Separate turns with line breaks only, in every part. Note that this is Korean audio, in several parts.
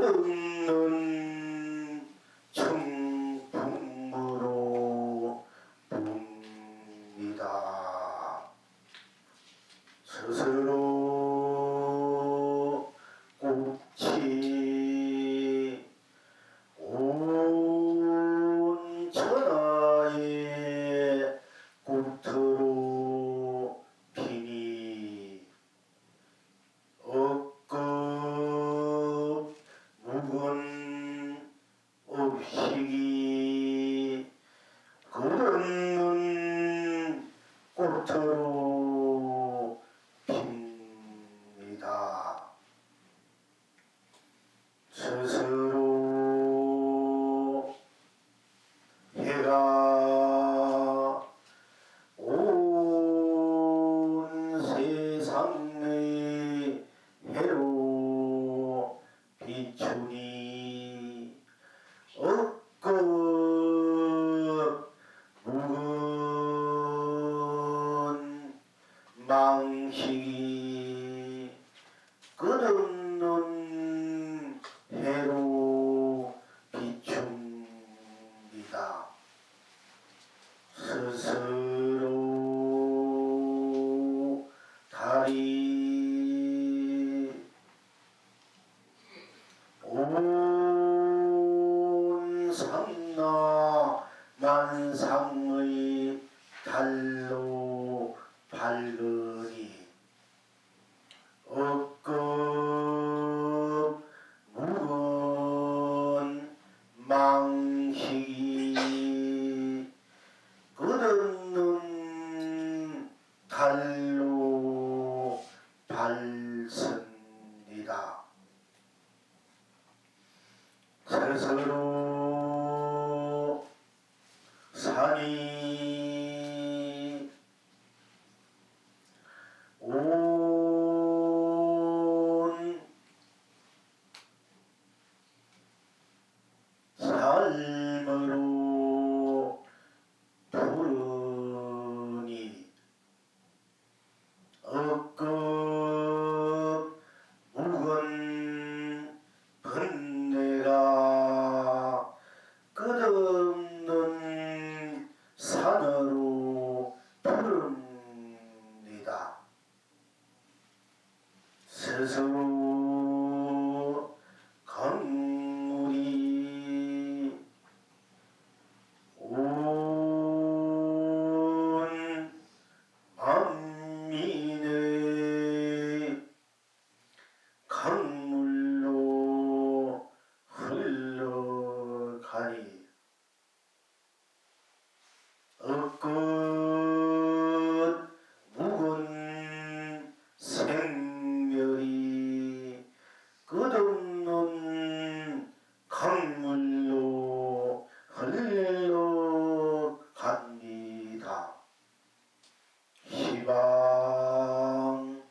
끝없는 청풍으로 봅니다. 스스로 꽃이 온 천하의 꽃으로 피니 억겁 묵은 업식이 끝없는 꽃으로 핍니다. 스스로 해가 온 세상의 해로 비추니 억겁 묵은 망식이 끝없는 해로 비춥니다. 스스로 달이 온 상나 만상의 달로 밝으니 억겁 묵은 망식이 끝없는 달로 밝습니다. 스스로 산이 온 삶으로 부르니 억겁 묵은 번뇌가 끝없는 산으로 부릅니다. 스스로 강물이 온 만민의 강물로 흘러가니 억겁 묵은 생멸이 끝없는 강물로 흘러갑니다. 시방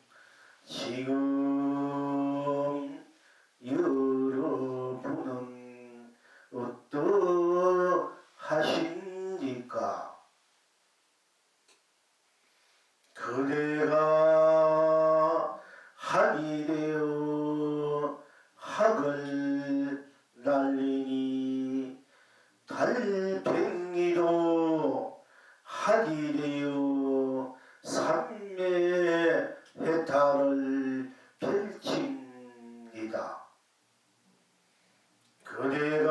지금 여러분은 어떠하십니까? 그대가 한이 되어 학을 날리니 달팽이도 학이 되어 삼매 해탈을 펼칩니다. 그대가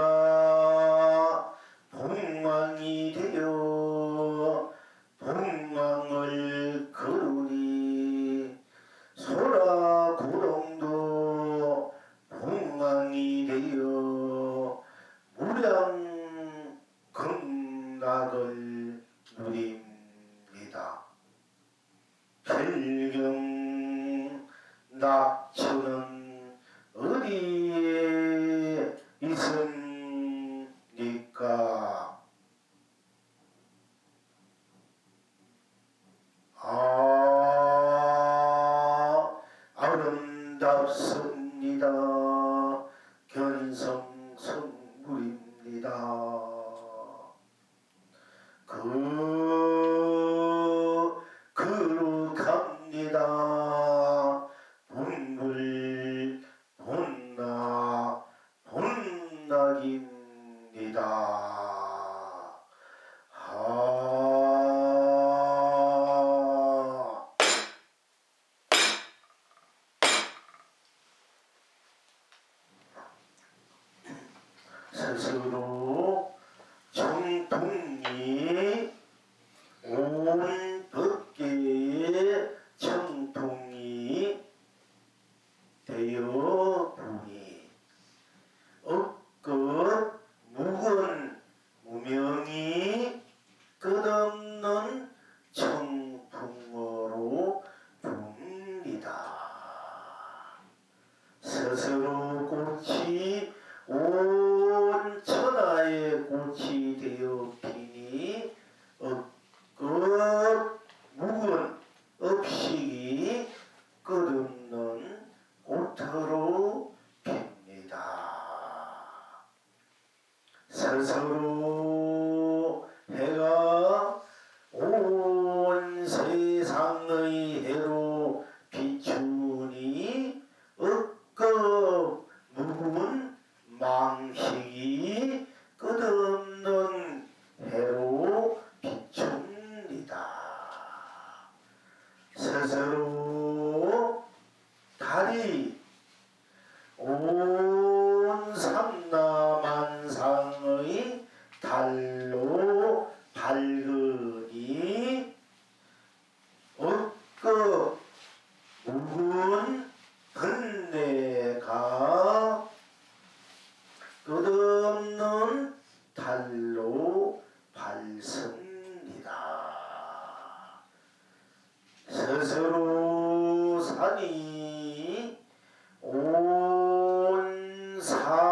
봉황이 되어 봉황을 거르니 소라고동도 봉황이 되어 무량극락을 누립니다. 필경 낙천은 어디에 있습니까? 아름답습니다. 견성성물입니다. 거룩합니다. 본불 본나 생각입니다. 스스로 정통이 온 법계의 정통이 되어 보니 억것 묵은 무명이 끝없는 청풍으로 봅니다. 스스로 꽃이 온 천하의 꽃이 되어 피니 억것 묵은 업식이 끝없는 꽃으로 핍니다. 스스로 해가 온 세상의 해로 비추니 억것 묵은 망식이 끝없는 해로 비춥니다. 스스로 달이 온 삼라만상의 달로 밝으니 억것 묵은 번뇌가 끝없는 달로 밝습니다. 스스로 산이 온 삶의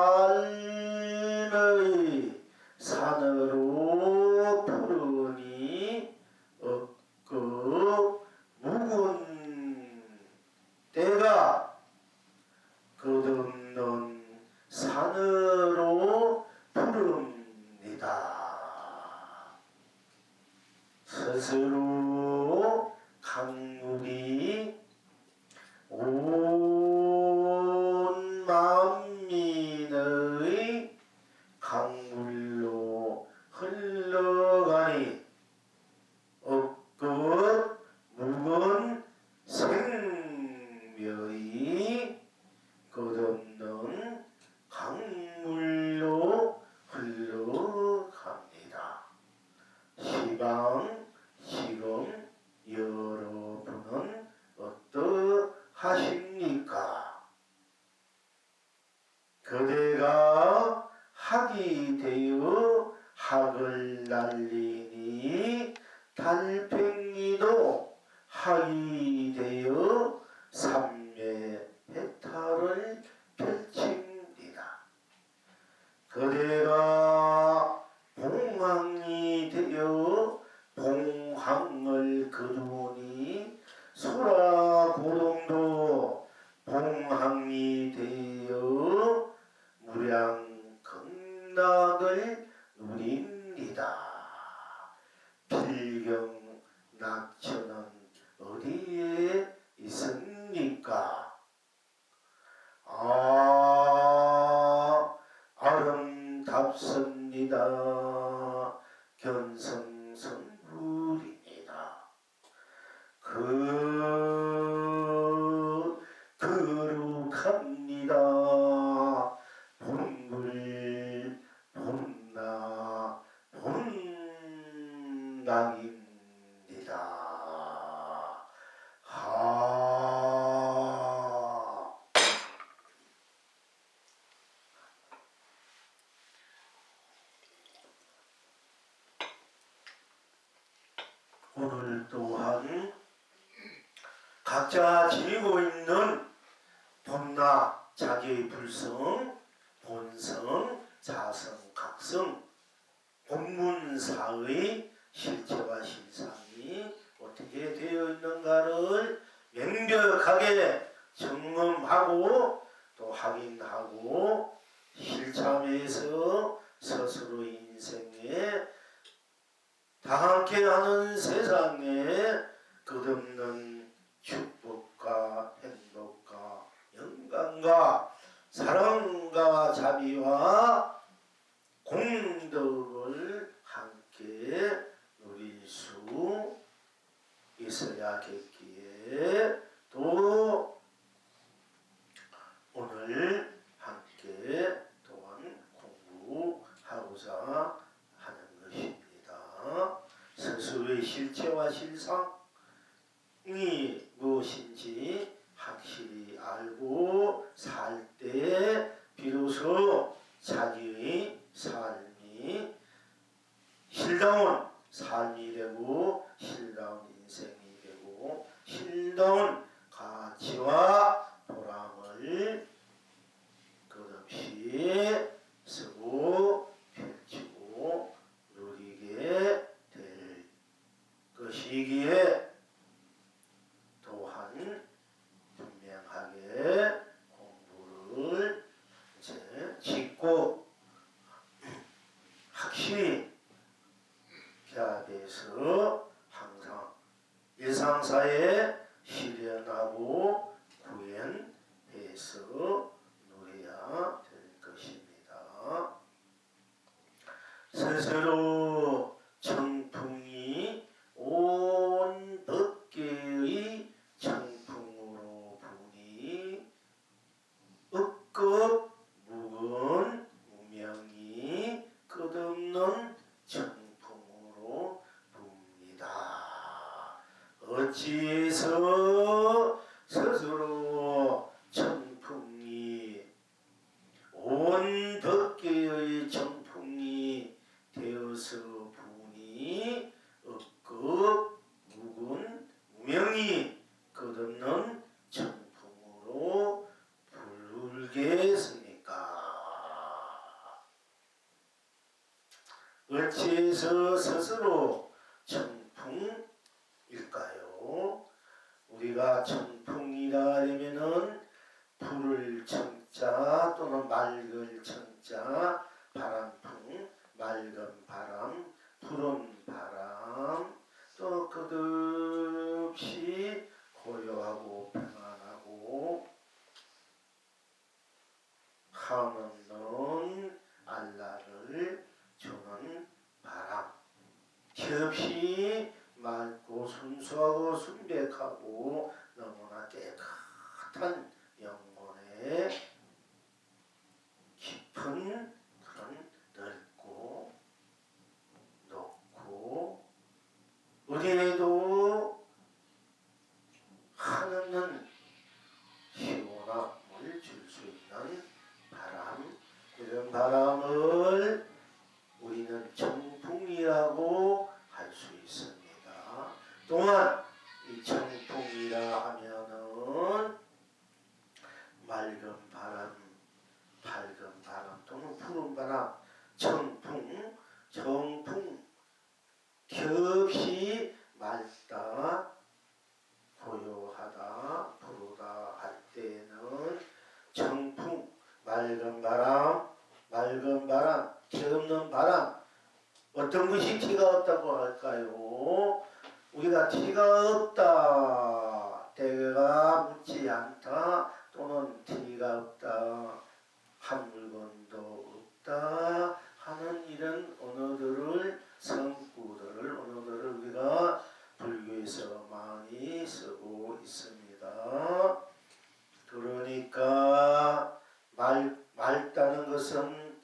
산으로 푸르니 억것 묵은 때가 끝없는 산으로 푸릅니다. 스스로 강물이 온 만민의 강물로 흘러가니 억것 묵은 생명이 끝없는 강물로 흘러갑니다. 시방 지금 여러분은 어떠하십니까? 그대가 학이 되어 학을 날리니 달팽이도 학이 되어 삼매해탈을 펼칩니다. 그대가 봉황이 되어 봉황을 거두니 소라고동도 봉황이 되어 무량극락을 누립니다. 필경 낙천은 어디에 있습니까? 아름답습니다. 견성성불입니다. 거룩합니다. 본불 본나 본당입니다. 오늘 또한 각자 지니고 있는 본나 자기의 불성, 본성, 자성, 각성, 본문사의 실체와 실상이 어떻게 되어 있는가를 명백하게 점검하고 또 확인하고 실참해서 스스로 인생에 다 함께하는 세상에 끝없는 축복과 행복과 영광과 사랑과 자비와 공덕을 함께 누릴 수 있어야겠기에 또 오늘 함께 또한 공부하고자 하는 것입니다. 스스로의 실체와 실상이 무엇인지 확실히 알고 살 때 비로소 자기의 삶이 실다운 삶이 되고 실다운 인생이 되고 실다운 가치와 보람을 끝없이 쓰고 펼치고 누리게 될 것이기에 또한 분명하게 공부를 이제 짓고 확실히 기합해서 항상 일상사에 실현하고 구현해서 누려야 될 것입니다. 스스로 청풍이 온 법계의 청풍으로 부니 억급 묵은 무명이 끝없는 청풍으로 붑니다. 어찌해서 스스로 청풍이 온 법계의 청풍이 되어서 부니 억급 묵은 무명이 끝없는 청풍으로 불겠습니까? 어찌해서 스스로 청풍일까요? 우리가 청풍이라 하면은 불을 청자 또는 맑을 청자, 바람풍, 맑은 바람, 푸른 바람, 또 끝없이 고요하고 평안하고 한없는 안락을 주는 바람, 없이 맑고 순수하고 순백하고 너무나 깨끗한 영혼의 깊은 그런 넓고 높고 어디에도 한없는 시원함을 줄 수 있는 바람, 이런 바람을 우리는 청풍이라고 할 수 있습니다. 또한 이 청풍이라 하면은 맑은 바람, 밝은 바람 또는 푸른 바람, 청풍, 정풍, 겹이 맑다, 고요하다, 푸르다 할 때는 정풍, 맑은 바람, 티 없는 바람. 어떤 것이 티가 없다고 할까요? 우리가 티가 없다, 때가 묻지 않다, 또는 티가 없다, 한 물건도 없다 하는 이런 언어들을, 성구들을, 언어들을 우리가 불교에서 많이 쓰고 있습니다. 그러니까 맑다는 것은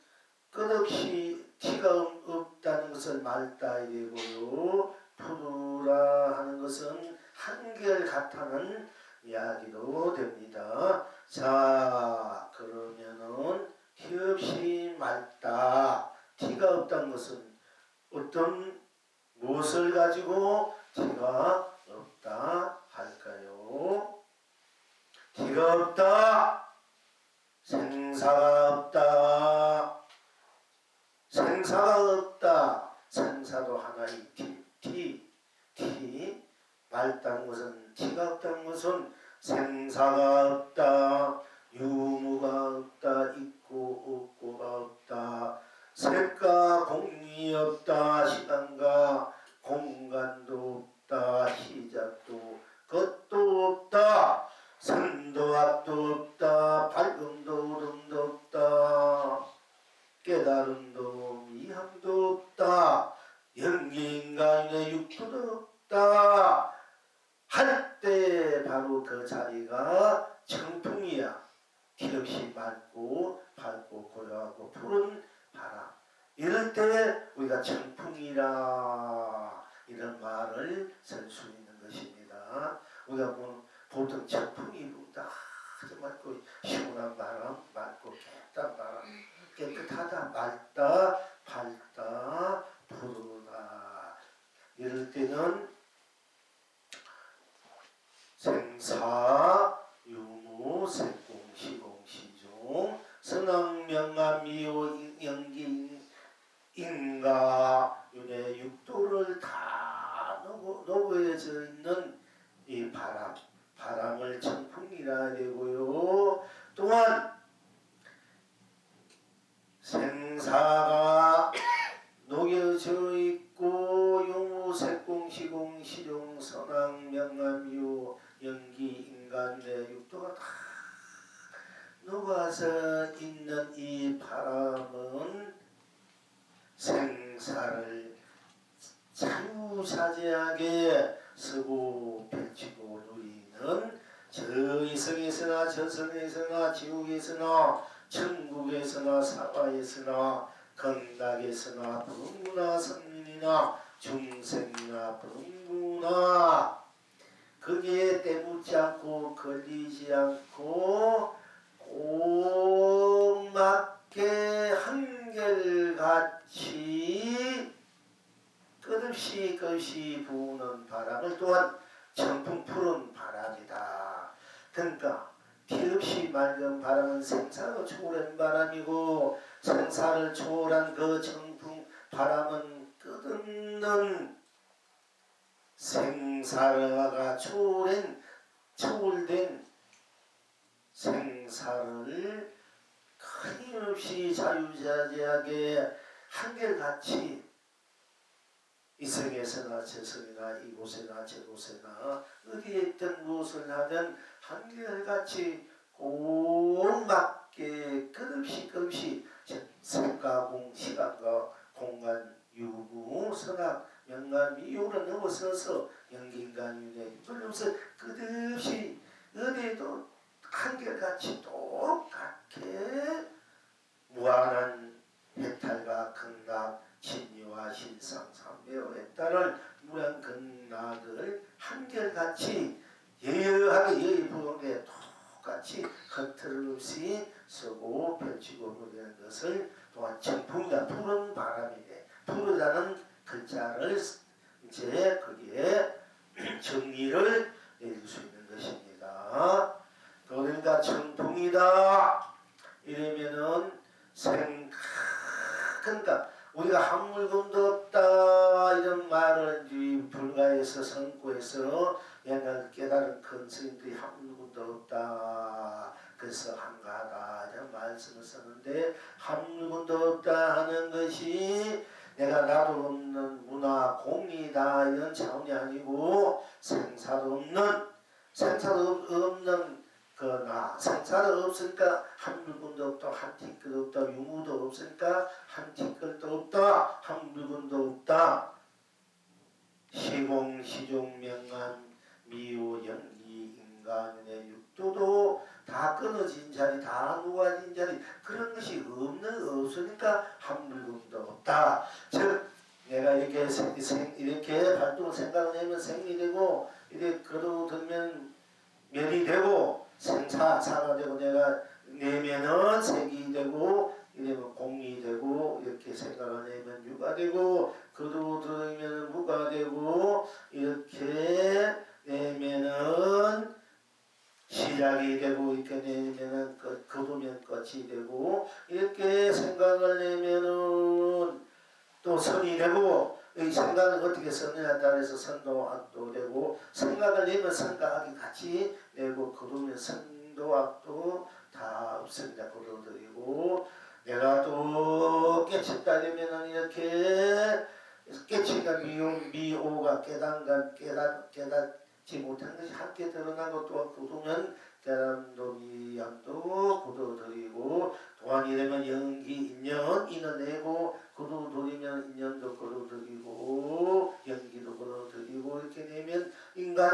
끝없이 티가 없다는 것을 맑다 이되고요. 푸르라 하는 것은 한결같다는 이야기도 됩니다. 자, 그러면은 티 없이 맑다, 티가 없다는 것은 어떤 무엇을 가지고 티가 없다 할까요? 티가 없다, 생사가 없다, 생사가 없다. 생사도 하나의 티. 맑다는 것은, 티가 없다는 것은 생사가 없다, 유무가 없다, 있고 없고가 없다, 색과 공이 없다, 시간과 공간도 없다, 시작도 끝도 없다, 선도 앞도 없다, 밝음도 어둠도 없다, 깨달음도 연기인간의 육도도 없다 할 때 바로 그 자리가 청풍이야. 티없이 맑고 밝고 고요하고 푸른 바람. 이럴 때 우리가 청풍이라 이런 말을 쓸 수 있는 것입니다. 우리가 보통 청풍이 분다 아주 맑고 시원한 바람, 맑고 깨끗한 바람, 깨끗하다, 맑다, 밝다, 푸르다. 이럴 때는 생사, 유무, 색공, 시공, 시종, 선왕, 명암, 미호, 연기, 인가, 윤회, 육도를 다 녹여져 있는 이 바람을 청풍이라 되고요. 또한 생사가 녹여져 있고 유무, 색공, 시공, 시종, 선왕, 명암, 미호, 연기, 인간의 육도가 다 녹아서 있는 이 바람은 생사를 자유자재하게 쓰고 펼치고 누리는 저이성에서나 저성에서나 지옥에서나 천국에서나 사바에서나 건락에서나 범구나 선민이나 중생이나 범구나 거기에 때묻지 않고 걸리지 않고 꼭 맞게 한결같이 끝없이 부는 바람을 또한 청풍 푸른 바람이다. 그러니까 티없이 맑은 바람은 생사를 초월한 바람이고 생사를 초월한 그 청풍 바람은 끝없는 생사가 초월된 생사를 끊임없이 자유자재하게 한결같이 이성에서나 저성이나 이곳에나 저곳에나 어디에 있든 무엇을 하든 한결같이 꼭 맞게 끝없이 생과 시간과 공간 유무 선악 명간 미호를 넘어서서 연기인간윤회 이걸 넘어서 끝없이 어디에도 한결같이 똑같게 무한한 해탈과 극락 진리와 신상 삼배의 따른 무한 극락을 한결같이 여여하게 여의부동에 똑같이 허틀 없이 쓰고 펼치고 누리는 것을 또한 청풍이다. 푸른 바람이네. 푸르다는 글자를 이제 거기에 정리를 내릴 수 있는 것입니다. 그러니까 청풍이다 이러면은 그러니까 우리가 한 물건도 없다 이런 말을 불가에서 선구에서 옛날 깨달은 큰 스님들이 한 물건도 없다 그래서 한가하다 이런 말씀을 썼는데 한 물건도 없다 하는 것이 내가 나도 없는 문화 공이다 이런 차원이 아니고 생사도 없는 생사도 없으니까 한 물건도 없다 한 티끌도 없다 유무도 없으니까 한 티끌도 없다 한 물건도 없다 시공 시종 명암 미호 연기 인간의 육도도 다 끊어진 자리 다 녹아진 자리 그런 것이 없으니까 한 물건도 없다. 즉 내가 이렇게 발동 생각을 내면 생이 되고 이렇게 걸어들면 멸이 되고 생사가 되고 내가 내면은 색이 되고 이러면 공이 되고 이렇게 생각을 내면 유가 되고 그도 들으면 무가 되고 이렇게 내면은 시작이 되고 이렇게 내면은 거두면 끝이 되고 이렇게 생각을 내면은 또 선이 되고 이 생각을 어떻게 썼느냐에 따라서 선도 악도 되고 생각을 내면 선과 악이 같이 내고 그러면 선도 악도 다 없습니다. 그러드리고 내가 또 깨쳤다 되면은 이렇게 깨치가 미오가 깨닫지 못한 것이 함께 드러난 것도 그러면 깨달음도 미암도 거두드리고 또한 이러면 연기 인연 인을 내고 거두드리면 인연도 거두드리고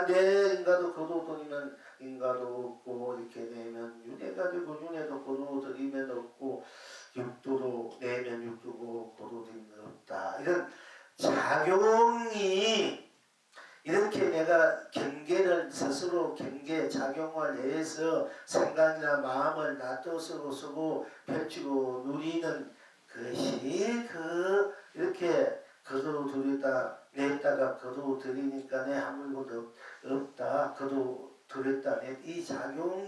내 인가도 거두어들이면 인가도 없고 이렇게 내면 윤회가 되고 윤회도 거두어들이면 없고 육도도 내면 육도고 거두어들이면 없다. 이런 작용이 이렇게 내가 경계를 스스로 경계 작용을 해서 생각이나 마음을 놔둬서 쓰고 펼치고 누리는 것이 이렇게 거두어들이다 냈다가 거두어들이니까 내 아무것도 없다. 거두어들였다 이 작용은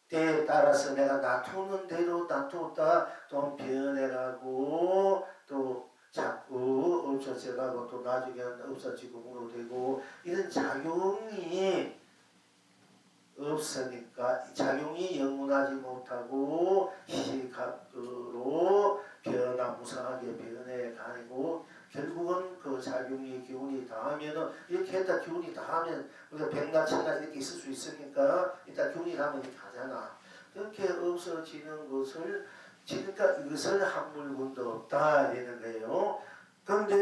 때에 따라서 내가 놔두는 대로 놔두었다 또 변해가고 또 자꾸 없어져가고 또 나중에는 없어지고 뭐로 되고 이런 작용이 없으니까 작용이 영원하지 못하고 시시각각으로 변화무쌍하게 변해가고 결국은 그 작용이 기운이 닿으면은 이렇게 했다 기운이 닿으면 우리가 백나천나 이렇게 있을 수 있으니까 일단 기운이 닿으면 이렇게 하잖아. 그렇게 없어지는 것을 그러니까 이것을 한 물건도 없다 이러는 거예요. 그런데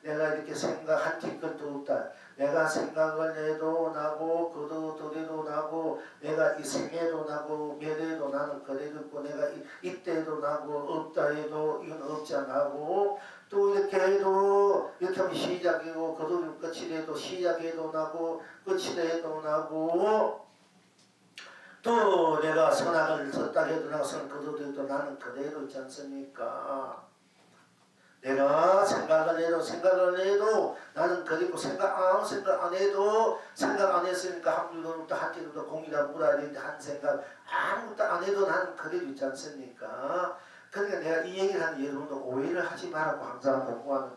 내가 이렇게 생각한 티끌도 없다. 내가 생각을 해도 나고 거두어들여도 나고 내가 이 생애도 나고 멸해도 나는 그래도 있고 내가 이때도 나고 없다 해도 이건 없지 않고 또 이렇게 해도 이렇게 하면 시작이고 거두면 끝이래도 시작해도 나고 끝이래도 나고 또 내가 선악을 썼다 해도 나가 선 거두어도 나는 그대로 있지 않습니까? 내가 생각을 해도 나는 그리고 생각 안 해도 생각 안 했으니까 한 물건부터 한 끼도 공이다 물어야 되는데 한 생각 아무것도 안 해도 나는 그대로 있지 않습니까? 그러니까 내가 이 얘기를 하는 여러분도 오해를 하지 말라고 항상 공부하는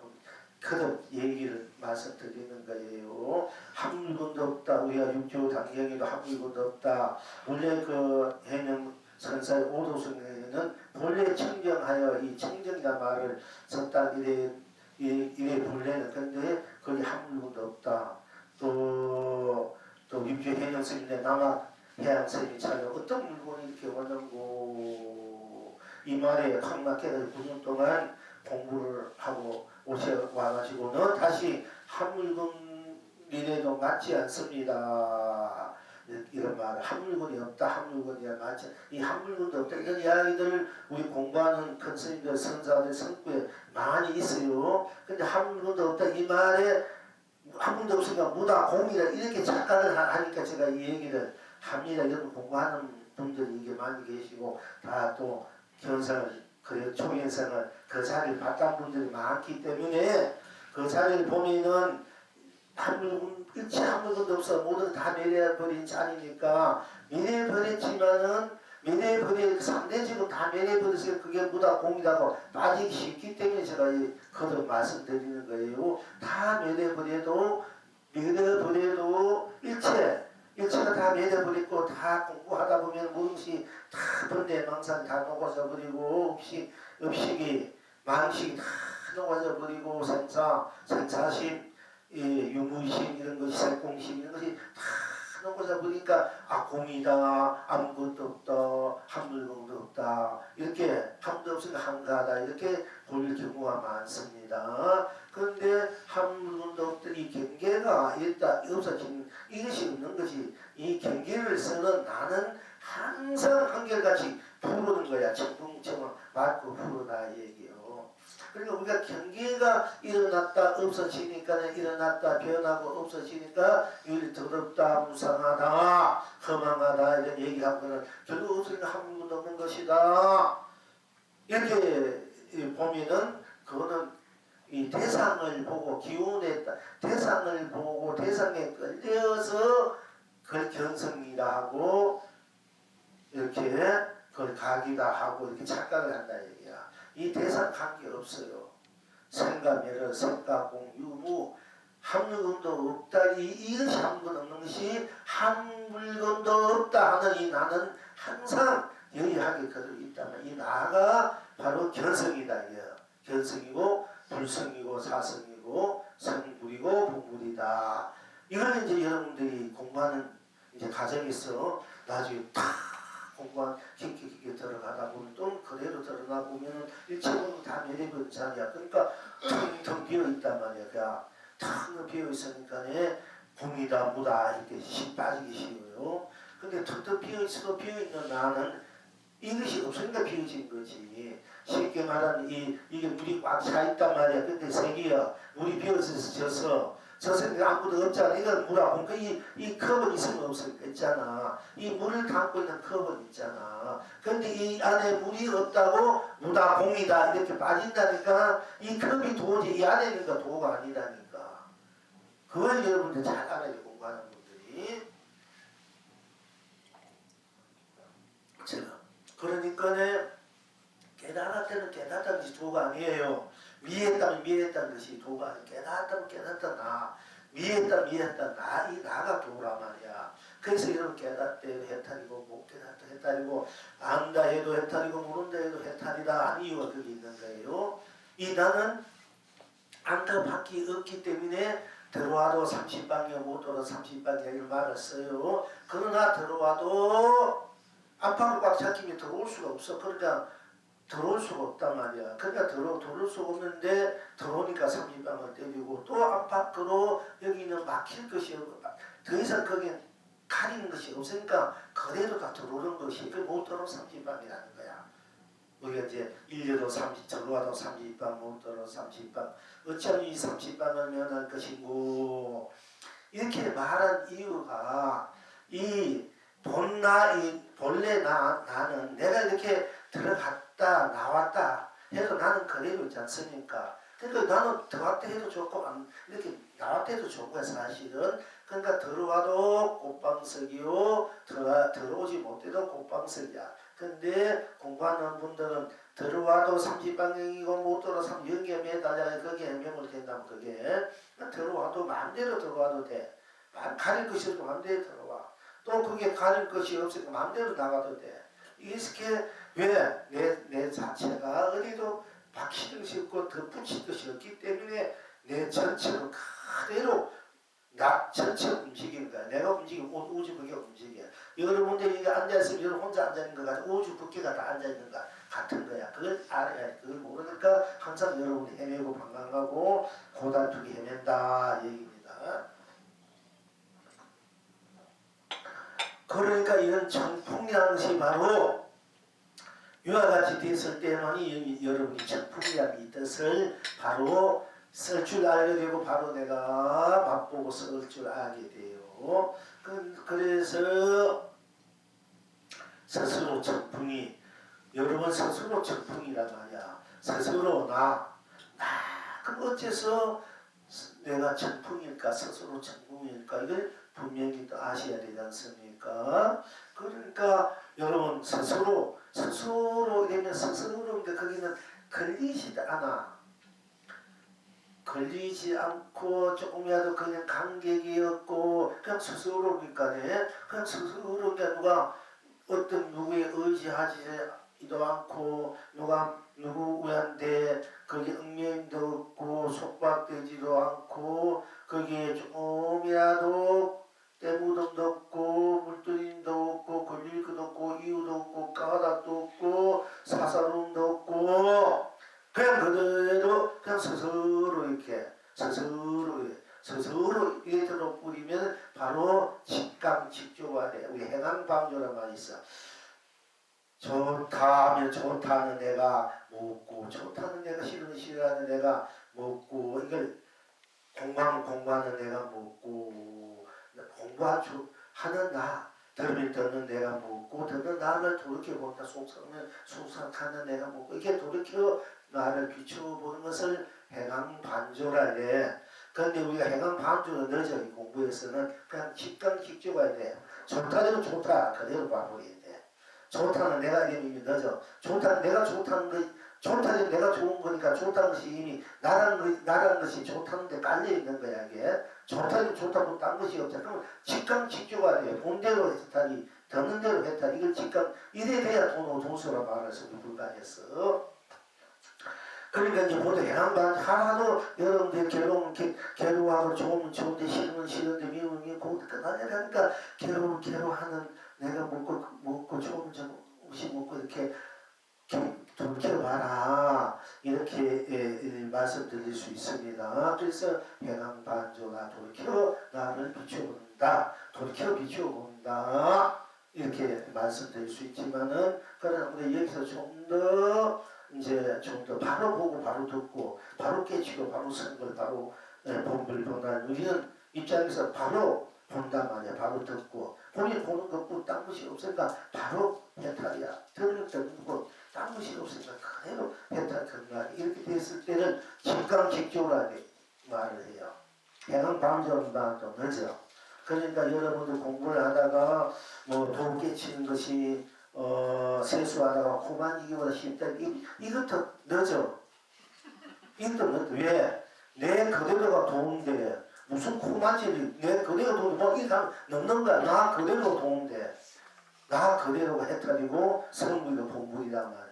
그런 얘기를 말씀드리는 거예요. 한 물건도 없다. 우리가 육조 단경에도 한 물건도 없다. 원래 그 해명 선사의 오도승에는 본래 청정하여 이 청정이란 말을 썼다 이래 본래는 근데 거기 한 물건도 없다. 또 육조 해명 스님의 남학 해양 스님이 차려 어떤 물건이 이렇게 왔는고 이 말에 강락해서 9년 동안 공부를 하고 와가지고는 다시 한 물건이라도 맞지 않습니다. 이런 말을 한 물건이 없다. 한 물건이야 맞지. 이 한 물건도 없다. 이런 이야기들 우리 공부하는 큰 스님들 선사들 성구에 많이 있어요. 근데 한 물건도 없다. 이 말에 한 물건도 없으니까 무다 공이다. 이렇게 착각을 하니까 제가 이 얘기를 합니다. 여러분 공부하는 분들이 이게 많이 계시고 다 또 견성을 그리고 초견성을 그 자리를 봤던 분들이 많기 때문에 그 자리를 보면은 한 물건 끝이 한 물건도 없어. 모든 다 매려버린 자리니까 매려버렸지만은 매려버린 3대지고 다 매려버렸으니까 그게 무다 공이라고 빠지기 쉽기 때문에 제가 거듭 말씀드리는 거예요. 다 매려버려도 일체가 다 매려버리고 다 공부하다 보면 모든 것이 다 번뇌망상 다 녹아져 버리고 업식이 망식이 다 녹아져 버리고 생사심 유무심 이런 것이 살공심 이런 것이 다 녹아져 버리니까 공이다 아무것도 없다 한 물건도 없다 이렇게 한도 없으니까 한가하다 이렇게 볼 경우가 많습니다. 그런데 한 물건도 없던 이 경계가 일단 없어진 이것이 없는 것이 이 경계를 쓰는 나는 항상 한결같이 푸르는 거야. 청풍청은 맞고 푸르다 얘기요. 그러니까 우리가 경계가 일어났다 없어지니까 일어났다 변하고 없어지니까 이리 더럽다 무상하다 허망하다 이런 얘기하고는 결국 없으니까 한 물건도 없는 것이다. 이렇게 보면은 그거는 이 대상을 보고 기운에 대상을 보고 대상에 끌려서 그걸 견성이라 하고 이렇게 그걸 각이다 하고 이렇게 착각을 한다 얘기야. 이 대상 관계 없어요. 생가멸은 생가공 유무 한 물건도 없다. 이것이 한 물건 없는 것이 한 물건도 없다 하는 이 나는 항상 여의하게 그대로 있다면 이 나가 바로 견성이다. 견성이고 불성이고 사성이고 성불이고 불불이다. 이걸 이제 여러분들이 공부하는 이제 과정에서 나중에 다 공부한 깊게 들어가다 보면 또 그대로 들어가 보면은 일체적으로 다 매력은 자리야. 그러니까 텅텅 비어 있단 말이야. 탁 비어 있으니까 공이다 무다 이렇게 빠지기 쉬워요. 근데 턱턱 비어 있어도 비어 있는 나는 이것이 없으니까 비어진 거지. 쉽게 말하면 이게 물이 꽉 차 있단 말이야. 근데 색이야 물이 비어져서 저새가 아무도 없잖아. 이건 물하고 그러니까 이 컵은 있으면 없으니까 있잖아. 이 물을 담고 있는 컵은 있잖아. 근데 이 안에 물이 없다고 무다 공이다 이렇게 빠진다니까 이 컵이 도지 이 안에 있는 거 도가 아니라니까. 그걸 여러분들 잘 알아야 돼, 공부하는 분들이. 그러니까 깨달을 때는 깨닫다는 것이 도가 아니에요. 미했다면 미했다는 것이 도가 아니에요. 깨닫다면 깨닫다 나, 미했다 나, 이 나가 도란 말이야. 그래서 여러분 깨닫다 해도 해탈이고 못 깨닫다 해탈이고 안다 해도 해탈이고 모른다 해도 해탈이다 하는 이유가 거기 있는 거예요. 이 나는 안타 밖에 없기 때문에 들어와도 30방이야 못 들어 30방이야 이런 말을 써요. 그러나 들어와도 안팎으로 꽉 잡히면 들어올 수가 없어. 그러니까 들어올 수가 없단 말이야. 그러니까 들어올 수가 없는데 들어오니까 30방을 때리고 또 안팎으로 여기는 막힐 것이 없고 더 이상 거기에 가리는 것이 없으니까 그대로 다 들어오는 것이 그 못 들어 30방이라는 거야. 우리가 이제 1년도 30, 들어와도 30방 못 들어 30방 어차피 이 30방을 면할 것이고 이렇게 말한 이유가 이 본래 나는 내가 이렇게 들어갔다 나왔다 해도 나는 그대로 있지 않습니까? 그러니까 나는 들어왔다 해도 좋고 이렇게 나왔다 해도 좋은 거야 사실은. 그러니까 들어와도 꽃방석이요 들어오지 못해도 꽃방석이야. 근데 공부하는 분들은 들어와도 30방향이고 못 들어 30영에 매달려 거기에 명을 된다면 그게 들어와도 마음대로 들어와도 돼. 가릴 것이 없고 마음대로 들어와. 또 그게 가릴 것이 없으니까 마음대로 나가도 돼. 이렇게 왜 내 자체가 어디도 박히는 것이 없고 덧붙일 것이 없기 때문에 내 전체로 그대로 나 전체 움직이는 거야. 내가 움직이면 우주 그게 움직여. 여러분들이 앉아있으면 여러분 혼자 앉아있는 거 같아. 우주 국기가 다 앉아있는 거 같은 거야. 그걸 알아야 돼. 그걸 모르니까 항상 여러분이 헤매고 방황하고 고달프게 헤맨다 얘기입니다. 그러니까 이런 청풍이라는 것이 바로 이와 같이 됐을 때만이 여러분이 청풍이라는 이 뜻을 바로 쓸 줄 알게 되고 바로 내가 맛보고 쓸 줄 알게 돼요. 그래서 스스로 청풍이 여러분 스스로 청풍이란 말이야. 스스로 나 그럼 어째서 내가 청풍일까 스스로 청풍일까 이걸 분명히 또 아셔야 되지 않습니까? 그러니까 여러분 스스로 되면 스스로인데 거기는 걸리지 않고 조금이라도 그냥 간격이 없고 그냥 스스로니까 그냥 스스로 누가 어떤 누구에 의지하지도 않고 누가 누구한테 거기 얽매임도 없고 속박되지도 않고 거기에 조금이라도 때묻음도 없고 물들림도 없고 걸릴 것도 없고 이유도 없고 까닭도 없고 사사로움도 없고 그냥 그대로 그냥 스스로 이렇게 스스로 이게 들어버리면 바로 직감직조가 돼. 우리 행항방조란 말이 있어. 좋다 하면 좋다는 내가 먹고 좋다는 내가 싫어하는 내가 먹고 이걸 공부하는 내가 먹고 공부하는 나 듣는 내가 먹고 듣는 나를 돌이켜본다 속삭하는 내가 먹고 이게 돌이켜 나를 비추어보는 것을 행항반조라 해. 그런데 우리가 행항반조는 늦어. 이 공부에서는 그냥 직감직조가 돼. 좋다면 좋다 그대로 봐버려야 돼. 좋다는 내가 이미 늦어. 내가 좋다는 거 좋다는 내가 좋은 거니까 좋다는 것이 이미 나라는 것이 좋다는 데 깔려 있는 거야. 이게 좋다면 좋다고 딴 것이 없잖아. 그럼 직감직조가 돼. 본대로 해탈이 듣는 대로 해탈 이걸 직감 이래 돼야 돈수라 말해서 우리 불가했어. 그러니까 이제 모두 행항반 하나도 여러분들 괴로워하고 좋으면 좋은데 싫으면 싫은데 미우면 미우고 끝나냐니까 괴로워하는 내가 먹고 좋으면 좀 음식 먹고 이렇게 돌켜봐라. 이렇게 말씀드릴 수 있습니다. 그래서 해강반조나 돌이켜 나를 비춰본다. 돌이켜 비춰본다. 이렇게 말씀드릴 수 있지만은 그러나 우리 여기서 좀 더 이제 좀 더 바로 보고 바로 듣고 바로 깨치고 바로 선걸 바로 본을 보는 우리는 입장에서 바로 본단 말이야. 바로 듣고 본인 보는 것뿐 딴 것이 없으니까 바로 해탈이야. 듣는 것 딴 것이 없으니까 그대로 해탈 건강 이렇게 됐을 때는 직감직조라게 말을 해요. 해는 밤전보다 또 늦어. 그러니까 여러분들 공부를 하다가 뭐 돈 깨치는 것이 세수하다가 코만 이기보다 쉽다. 이것도 늦어. 이것도 늦어. 왜? 내 그대로가 도움돼. 무슨 코만질이 내 그대로 도움돼. 뭐 이상 넘는 거야. 나 그대로 도움돼. 나 그대로가 해탈이고 성부이고 본부이란 말이야.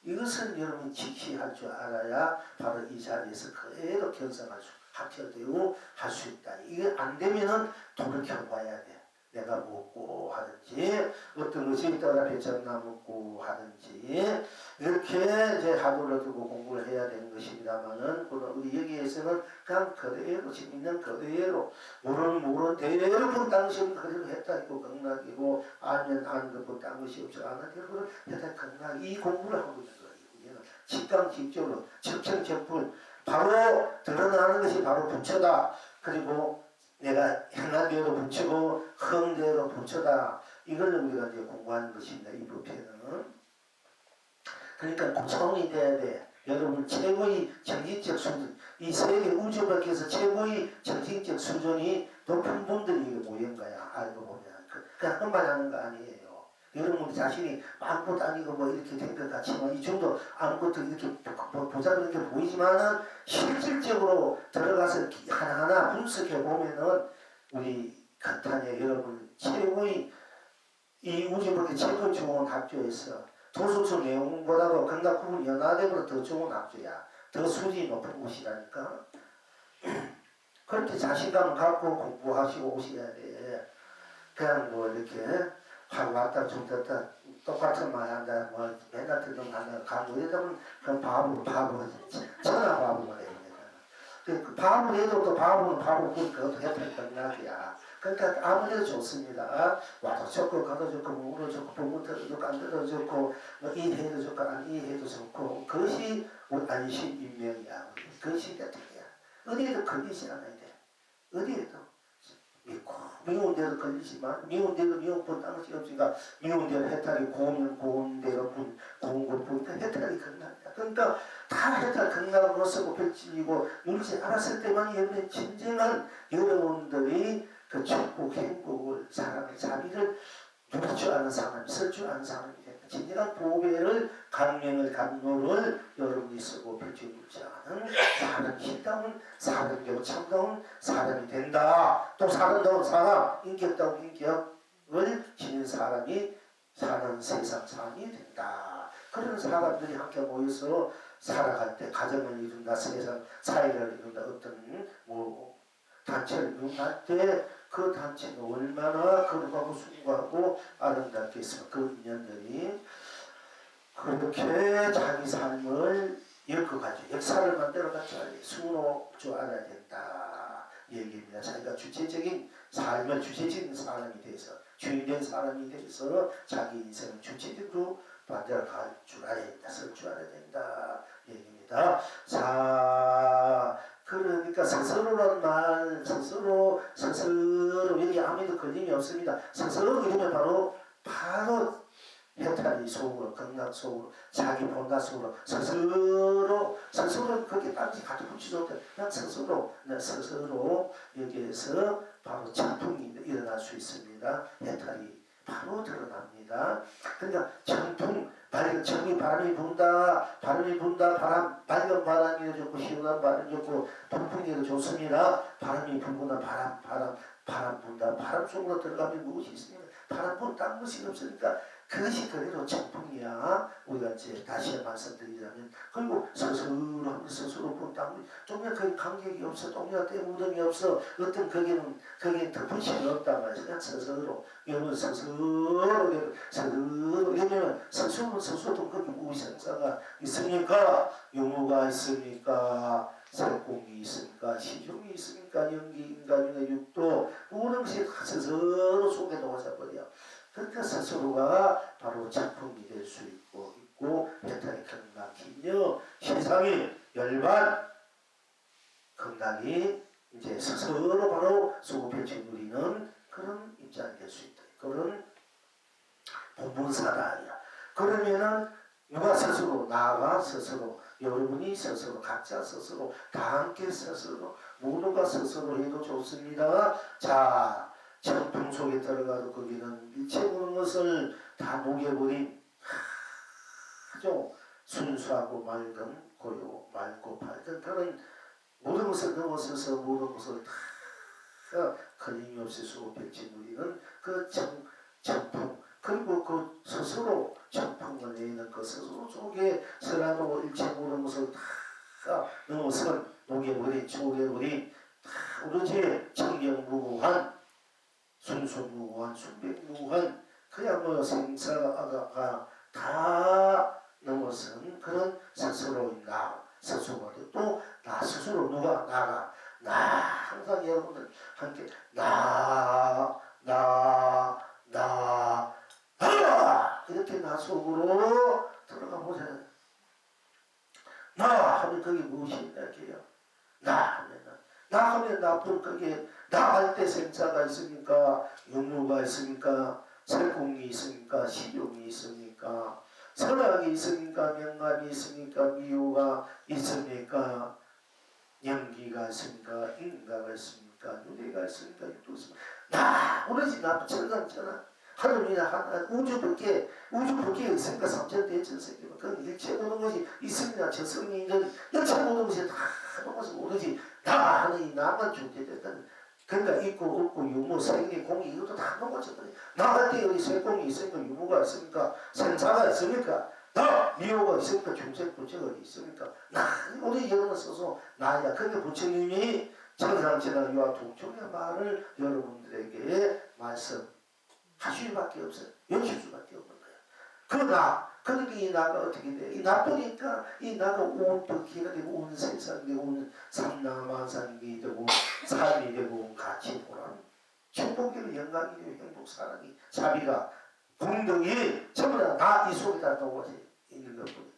이것은 여러분이 지키할 줄 알아야 바로 이 자리에서 그대로 견성할 수, 합쳐되고 할 수 있다. 이게 안 되면은 돌이켜봐야 돼. 내가 먹고 하든지 어떤 것이 떠나 배쳤나 먹고 하든지 이렇게 이제 하도를 두고 공부를 해야 되는 것입니다만은 우리 여기에서는 그냥 그대로 지금 있는 그대로 모르는 대로 본 당시는 그대로 했다고 극락이고 아니면 아는 것본 딴 것이 없어 아는 대로 했다 극락 이 공부를 하고 있는 거예요. 직감직조로 적청적불 바로 드러나는 것이 바로 부처다. 그리고 내가 행한 대로 부처고 흥 대로 부처다. 이걸 우리가 이제 공부하는 것입니다. 이 부패는. 그러니까 구성이 돼야 돼. 여러분 최고의 정신적 수준, 이 세계 우주 밖에서 최고의 정신적 수준이 높은 분들이 모인 거야. 알고 보면 그냥 한말 하는 거 아니에요. 여러분 자신이 아무것도 아니고 뭐 이렇게 된 것 같지만 이 정도 아무것도 이렇게 보자고 이렇게 보이지만은 실질적으로 들어가서 하나하나 분석해 보면은 우리 간단히 여러분 최고의 이 우주밖에 최고 좋은 학교에서 도수수 내용보다도 극락구분 연화대보다 더 좋은 학교야. 더 수준이 높은 곳이라니까. 그렇게 자신감 갖고 공부하시고 오셔야 돼. 그냥 뭐 이렇게 하고 왔다 좀 됐다 똑같은 말 한다 뭐 맨날 듣는 말 한다 가고 이러면 그럼 바보 천하 바보가 돼요. 그 바보 해도 또 바보는 그것도 해탈 극락이야. 그러니까 아무래도 좋습니다. 와도 좋고 가도 좋고 물어 좋고 부모 들어주고 안 들어주고 뭐 이 해도 좋고 이 해도 좋고 그것이 안심인명이야. 그것이 대통이야. 어디에도 걸리지 않아야 돼. 어디에도 믿고 미운 대로 걸리지만 미운 대로 미운 분 딴 것이 없으니까 미운 대로 해탈이 고우면 고운 대로 고운 것 보니까 해탈이 극락이야. 그러니까 다 해탈 극락으로서 펼치고 누리지 않았을 때만 여러분의 진정한 여러분들이 그 축복, 행복을, 사랑을, 자비를 누릴 줄 아는 사람이, 쓸 줄 아는 사람이 됩니다. 진정한 보배를, 강명을, 감로를 여러분이 쓰고 펼쳐주지 않은 사람다운, 사람되고 참다운 사람이 된다. 또 사람다운 사람, 인격다운 인격을 지닌 사람이 사는 세상 사람이 된다. 그런 사람들이 함께 모여서 살아갈 때 가정을 이룬다, 세상 사회를 이룬다, 어떤 뭐 단체를 이룬다 때 그 단체는 얼마나 거룩하고 숭고하고 아름답겠어. 그 인연들이 그렇게 자기 삶을 엮어가지고 역사를 만들어가지고 수놓을 줄 알아야 된다. 얘기입니다. 자기가 주체적인 삶을 주체적인 사람이 돼서 주인된 사람이 돼서 자기 인생을 주체적으로 만들어갈 줄 알아야 된다. 쓸 줄 알아야 된다. 얘기입니다. 자, 그러니까 스스로란 말, 스스로 여기 아무도 걸림이 없습니다. 스스로 이러면 바로 해탈이 속으로, 극락 속으로, 자기 본다 속으로, 스스로 그렇게 딴지 가져 붙이도 돼. 그냥 스스로 여기에서 바로 작품이 일어날 수 있습니다. 해탈이 바로 드러납니다. 그러니까 정풍, 밝은 정이 바람이 분다, 바람, 밝은 바람이 좋고 시원한 바람이 좋고 동풍이 좋습니다. 바람이 불구나 바람 분다. 바람 속으로 들어가면 무엇이 있습니까? 바람 분 딴 것이 없으니까 그것이 그대로 정풍이야. 우리가 이제 다시 말씀드리자면 그리고 스스로 본다. 동네 거기 간격이 없어. 동네가 때무덤이 없어. 어떤 거기는 덮으시는 없단 말이야. 그냥 스스로 이러면 스스로 이러면 스스로는 거기 무생사가 있습니까? 유무가 있습니까? 색공이 있습니까? 시종이 있습니까? 연기, 인간의 육도 모든 것이 다 스스로 속에 녹아져 버려. 그러니까 스스로가 바로 작품이 될 수 있고 배탈이 경락이며 세상이 열반 극락이 이제 스스로 바로 소급해치 누리는 그런 입장이 될 수 있다. 그런 본분사다. 그러면은 누가 스스로 나가 스스로 여러분이 스스로 각자 스스로 다 함께 스스로 모두가 스스로 해도 좋습니다. 자, 정품 속에 들어가도 거기는 일체 모든 것을 다 녹여버린 아주 순수하고 맑은 고요 맑고 밝은 그런 모든 것을 넘어서서 모든 것을 다 걸림없이 수업했지 누리는 그 정품 그리고 그 스스로 정품을 내는 그 스스로 속에 서라도 일체 모든 것을 다 넘어서 녹여버린 쪼개버린 다 오로지 청경무구한 순수무구한 순백무구한 그야말로 생사가 다 넘어선 그런 스스로인 나 스스로 또 나 스스로 누가 나가 나 항상 여러분들 함께 나 이렇게 나 속으로 들어가 보세요. 나 하면 그게 무엇인가 해요. 나 하면 나쁜 그게 나 할 때 생사가 있습니까? 육류가 있습니까? 설공이 있습니까? 식욕이 있습니까? 선악이 있습니까? 명감이 있습니까? 미호가 있습니까? 연기가 있습니까? 인가가 있습니까? 누리가 있습니까? 육도 있습니까? 나 오로지 나 천상천하 하늘이나 하나 우주 밖에 있으니까 삼천대천세계가 그건 일체 모든 것이 있습니다. 저성리는 일체 모든 것이 다 넘어서 오로지 나 하는 이 나만 존재됐다는 그러니까 있고 없고 유무 생리 공이 이것도 다 넘어졌거든요. 나 할 때 여기 세공이 있으니까 유무가 있습니까? 생사가 있습니까? 나 미호가 있으니까 중생 부처가 있습니까? 나 우리 여러분 써서 나야. 그러니까 부처님이 천상천하 유아 동종의 말을 여러분들에게 말씀하실 수밖에 없어요. 연실 수밖에 없는 거예요. 그 나 그러니까 이 나가 어떻게 돼? 이 나쁘니까 이 나가 온 덕기가 되고 온 세상이 되고 온 삼라만상이 되고 삶이 되고 같이 보라는 축복이고 영광이 되고 행복 사랑이 자비가 공덕이 전부 다 나 이 속에다 녹아져 있는 것뿐이에요.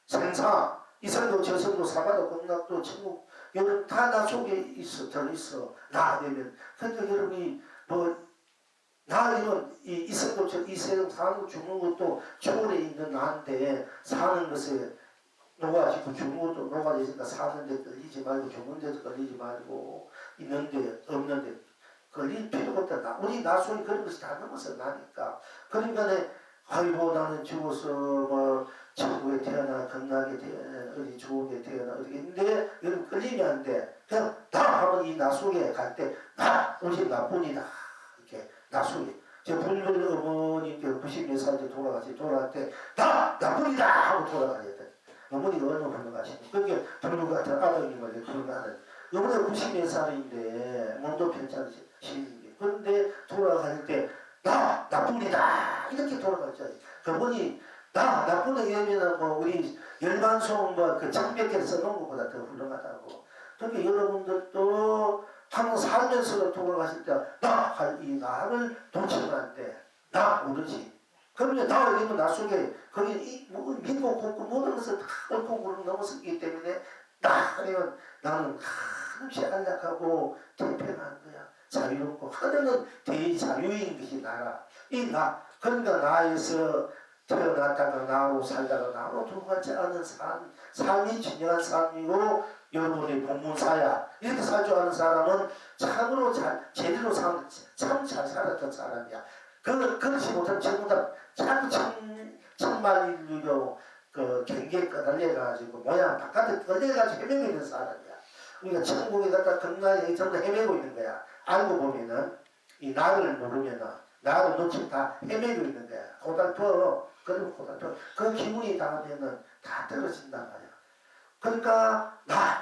생사 이성도 저성도 사바도 극락도 천국 여러분 다 나 속에 있어 들어있어. 나 되면 그러니까 여러분이 뭐 나 이런 이성도 이 세상 사는 거 죽는 것도 초월에 있는 나한테 사는 것에 녹아지고 죽는 것도 녹아지니까 사는 데 걸리지 말고 죽는 데도 걸리지 말고 있는데 없는데 걸릴 필요가 없다. 우리 나 속에 그런 것이 다 넘어서 나니까. 그러니까 아이고 나는 죽어서 뭐 천국에 태어나 극락에 태어나 어디 좋은 데 태어나 어디 있는데 여러분 끌리면 안 돼. 그냥 나 하면 이 나 속에 갈 때 나 오직 나뿐이다. 이렇게 나 속에 저 불륜 어머니께 90몇 살 때 돌아갈 때 나 나뿐이다 하고 돌아가야 돼. 어머니가 얼마나 불러가시고 그게 불륜 같은 아들님을 불러가는 어머니가 90몇 살인데 몸도 괜찮으신 게 그런데 돌아갈 때 나 나뿐이다 이렇게 돌아가죠. 그분이 나 나쁜 의미는 뭐 우리 열반송과 그 장백에 써놓은 것보다 더 훌륭하다고. 그러니까 여러분들도 항상 살면서 돌아가실 때 나 할 이 나를 놓치면 안 돼. 나 오르지. 그러면 나 이러면 나 속에 거기 뭐 믿고 굽고 모든 것을 다 옳고 그름 넘어섰기 때문에 나 하면 나는 한없이 안락하고 태평한 거야. 자유롭고 하늘은 대자유인 것이 나라. 이 나 그러니까 나에서 태어났다가 나로 살다가 나로 돌아가지 않은 삶이 진정한 삶이고 여러분의 본문사야. 이렇게 살 줄 아는 사람은 참으로 제대로 참 잘 살았던 사람이야. 그렇지 못하면 전부 다 자꾸 천만인류로 그 경계에 꺼달려가지고 모양 바깥에 꺼내가지고 헤매고 있는 사람이야. 그러니까 천국에 갔다 극락에 전부 헤매고 있는 거야. 알고 보면은 이 나를 모르면은 나를 놓치면 다 헤매고 있는 거야. 고달퍼. 그리고 고달퍼. 그 기분이 닿으면은 다 떨어진단 말이야. 그러니까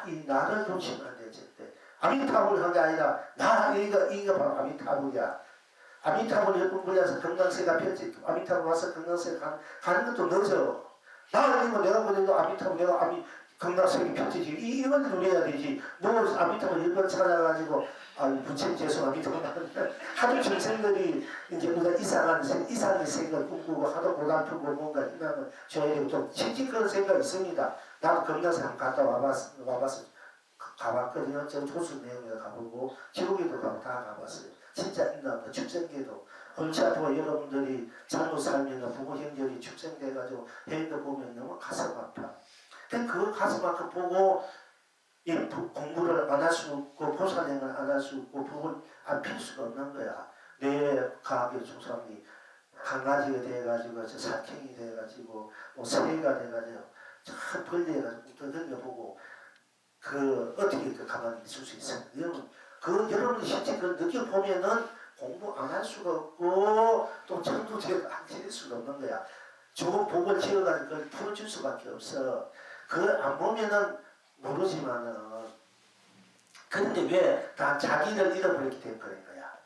이 나를 놓치면 안 돼. 절대. 아미타불 한 게 아니라 이가 바로 아미타불이야. 아미타불 열분 불려서 건강세가 펼치 아미타불 와서 건강세 가는 것도 늦어. 나아니면 내가 그래도 아미타불 내가 경락성이 펼쳐지 이걸 누려야 되지. 뭐 아미타불 1번 찾아가지고 부처님 죄송합니다. 하도 중생들이 이제 우리가 이상한 생각을 꿈꾸고 하도 고단표고 뭔가 희망을 줘야 되고 좀 칙칙한 생각이 있습니다. 나도 경락성 갔다 와봤어. 가봤거든요. 저 조수 내용에 가보고 지옥에도 가고 다 가봤어요. 진짜 있나 축생계도 골치 아프고 여러분들이 잘못 살면 부모 형제들이 축생돼가지고 해외도 보면 너무 가슴 아파. 근데 그 가슴 아파 보고 이 공부를 안 할 수 없고 보살행을 안 할 수 없고 법을 안 필 수가 없는 거야. 내 가게 조상이 강아지가 돼가지고 저 사탱이 돼가지고 뭐 새가 돼가지고 참 벌레가지고 던져보고 그 어떻게 그 가만히 있을 수 있어요? 여러분 실제 그걸 느껴보면은 공부 안 할 수가 없고 또 천도제가 안 지낼 수가 없는 거야. 좋은 복을 지어가지고 그걸 풀어줄 수밖에 없어. 그걸 안 보면은 모르지만은 그런데 왜 다 자기를 잃어버리게 된 거야.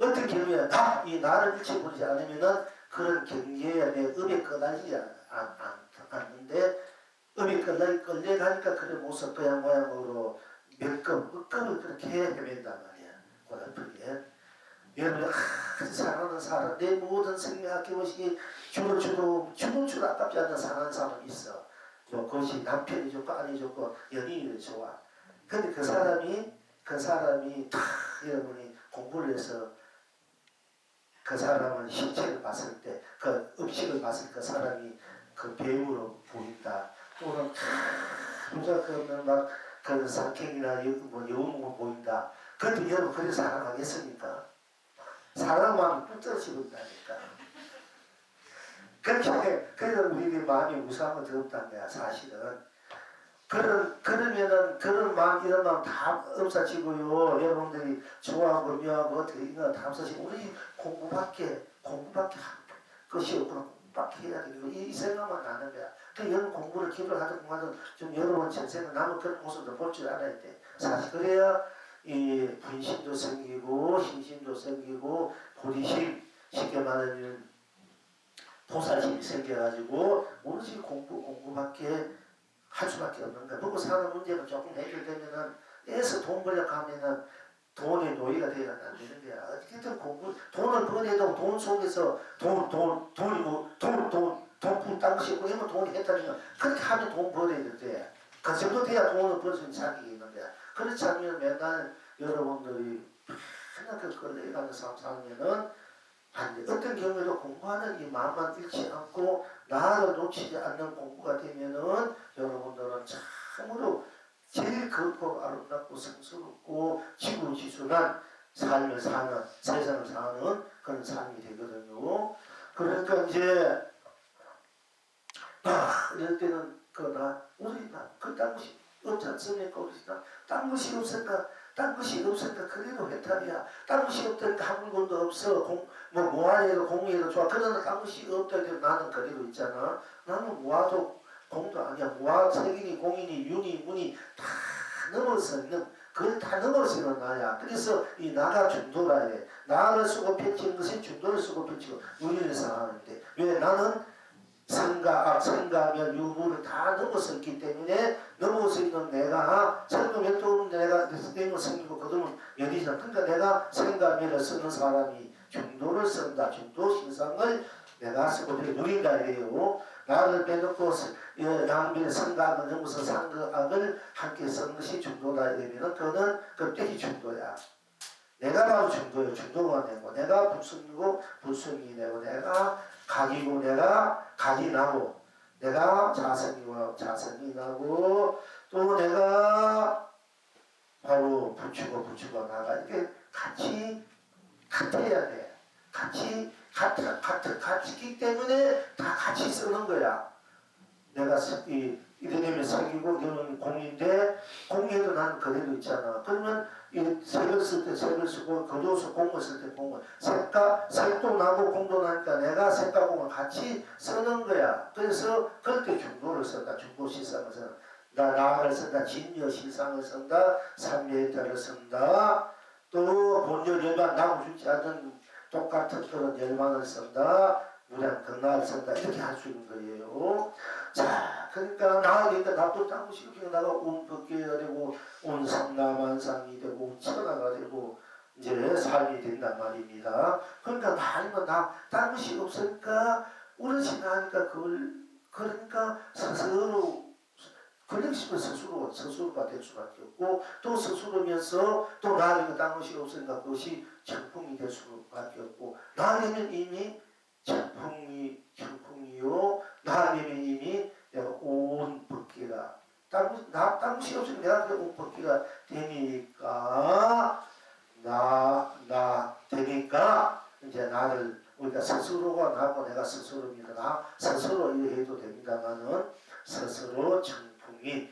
어떤 경우에 이 나를 잃어버리지 않으면은 그런 경계에 내 업에 꺼달리지 않는데 업이 끌려가니까 그런 모습 모양으로 몇금을 그렇게 헤맨단 말이야. 고달프게. 여러분 사랑하는 사람 내 모든 생명 아낌없이 죽을 줄 아깝지 않는 사랑하는 사람이 있어. 그것이 남편이 좋고 아내 좋고 연인이 좋아. 근데 그 사람이 다 여러분이 공부를 해서 그 사람은 신체를 봤을 때 그 음식을 봤을 때 그 사람이 그 배우로 보인다. 또는 그 사탱이나 뭐 여우목으로 보인다. 그런데 여러분 그래 사랑하겠습니까? 사랑만 뚝 떨어지는다니까. 그렇게 그래서 우리의 마음이 무서운 거 더럽다는 거야 사실은. 그러면은 그런 마음 이런 마음 다 없어지고요. 여러분들이 좋아하고 미워하고 어떻게 이거 다 없어지고 우리 공부밖에 할 것이 없구나. 공부밖에 해야 되고 이 생각만 나는 거야. 그 여러분 공부를 기도를 하든 공부하든 좀 여러분 전생은 남은 그런 모습도 볼 줄 알아야 돼. 사실 그래야 이 분심도 생기고 힘심도 생기고 보리심 쉽게 말하면 보살심이 생겨가지고 오로지 공부밖에 할 수밖에 없는 거야. 먹고 사는 문제가 조금 해결되면은 애서 돈 벌려 가면은 돈의 노예가 되어가 안 되는 거야. 어떻게든 돈을 버내도 돈 속에서 돈이고 딴 것이 있고 이러면 돈이 했다니까 그렇게 하면 돈 벌어야 돼. 그 정도 돼야 돈을 벌 수 있는 자격이 있는 거야. 그렇지 않으면 맨날 여러분들이 맨날 그 끌려가는 삶 살면은 아니, 어떤 경우에도 공부하는 이 마음만 잃지 않고 나를 놓치지 않는 공부가 되면은 여러분들은 참으로 제일 거룩하고 아름답고 성스럽고 지구지순한 삶을 사는 세상을 사는 그런 삶이 되거든요. 그러니까 이제 이럴 때는 딴 것이 없지 않습니까? 딴 것이 없을까? 딴 것이 없으니까 그래도 회탈이야. 딴 것이 없다니까 한 물건도 없어. 모아해도 공무해도 좋아. 그러나 딴 것이 없다 해도 나는 그래도 있잖아. 나는 모아도 공도 아니야. 모아 색이니 공이니 윤이 문이 다 넘어서 있는 그걸 다 넘어서는 나야. 그래서 이 나가 중도라 해. 나를 쓰고 펼치는 것이 중도를 쓰고 펼치고 윤리를 상하는데 왜 나는 생가별 유무를 다 넘어섰기 때문에 넘어서 있는 내가 생가별 또 내가 내가 생기고 그들은 연이잖아. 그러니까 내가 생가별을 쓰는 사람이 중도를 쓴다. 중도 신상을 내가 쓰고 누린다 해요. 나를 빼놓고 양면의 생각을 넘어서 상각을 함께 쓴 것이 중도다 이러면 그거는 껍데기 중도야. 내가 바로 중도예요. 중도가 되고 내가 불성이고 불성이 되고 내가 각이고 내가 각이 나고 내가 자성이고 자성이 나고 또 내가 바로 부추가 나가 이렇게 같이 같아야 돼. 같이기 때문에 다 같이 쓰는 거야. 내가 이러면 색이고 이러면 공인데 공에도 나는 그대로 있잖아. 그러면 색을 쓸 때 색을 쓰고 거둬서 공을 쓸 때 공을 색도 나고 공도 나니까 내가 색과 공을 같이 쓰는 거야. 그래서 그럴 때 중도를 쓴다. 중도 시상을 쓴다. 나를 쓴다. 진여 시상을 쓴다. 삼매타를 쓴다. 또 본열 열반 나고 주지 않는 똑같은 그런 열반을 쓴다. 무량 건강을 쓴다. 이렇게 할 수 있는 거예요. 자, 그러니까 나가니까 나도 땅무시 나가 온 벗개가 되고 온 성남한상이 되고 온 천하가 되고 이제 삶이 된단 말입니다. 그러니까 나이면 나 땅무시 없으니까 어르신 하니까 그걸 그러니까 스스로 권력심은 스스로가 될 수밖에 없고 또 스스로면서 또 나이면 땅무시 없으니까 그것이 청풍이 될 수밖에 없고 나이면 이미 청풍이요 나이면 이미 내가 온 벗개가 땅무시 없으면 내가 온 벗개가 되니까 되니까 이제 나를 우리가 스스로가 나고 내가 스스로입니다. 나 스스로 이해해도 됩니다만은 스스로 청풍이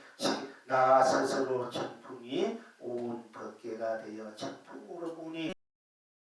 나 스스로 청풍이 온 벗개가 되어